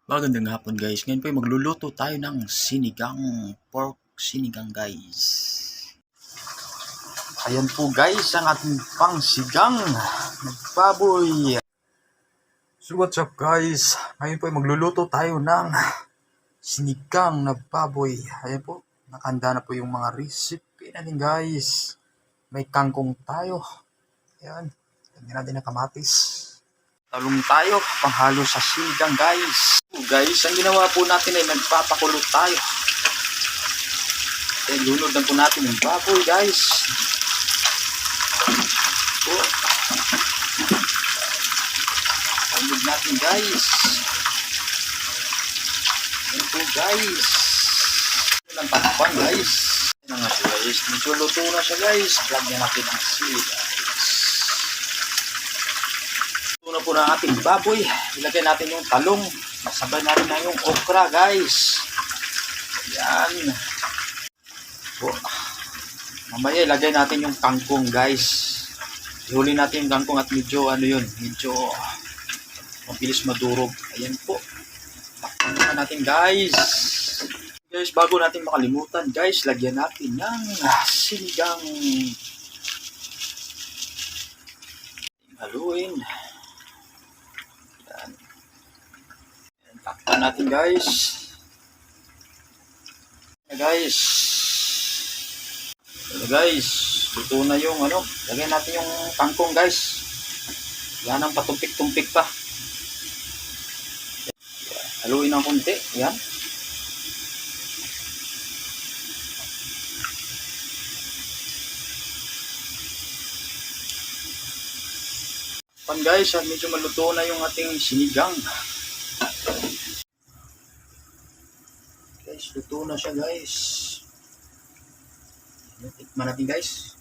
Magandang hapon guys. Ngayon po ay magluluto tayo ng sinigang pork sinigang guys. Ayan po guys ang ating pangsigang nagbaboy. So what's up guys? Ngayon po ay magluluto tayo ng sinigang na baboy. Ayan po, nakahanda na po yung mga recipe natin guys. May kangkong tayo. Ayan, lagyan natin ng kamatis. Talong tayo, panghalo sa sinigang guys. Guys, ang ginawa po natin ay nagpapakulo tayo. Then lunod lang po natin yung baboy guys. Lunod natin guys. Yan po guys. Ito lang takpan guys. Yan nga po guys. Medyo luto na siya guys. Lagyan natin ng sili guys. Luto na po na ating baboy. Ilagay natin yung talong. Masabay na rin na yung okra guys. Yan. Po. Mamaya ilagay natin yung kangkong guys. Ihuli natin yung kangkong at medyo medyo mabilis madurog. Ayan po. Takpan natin guys. Guys, bago natin makalimutan guys, lagyan natin ng sinigang. Haluin. Yan. Takpan natin guys. Guys. Guys, luto na yung lagyan natin yung kangkong guys. Yan ang patumpik-tumpik pa. Haluin ng konti. Yan. Pan guys, at medyo maluto na yung ating sinigang. Guys, luto na siya guys. Tikman natin guys.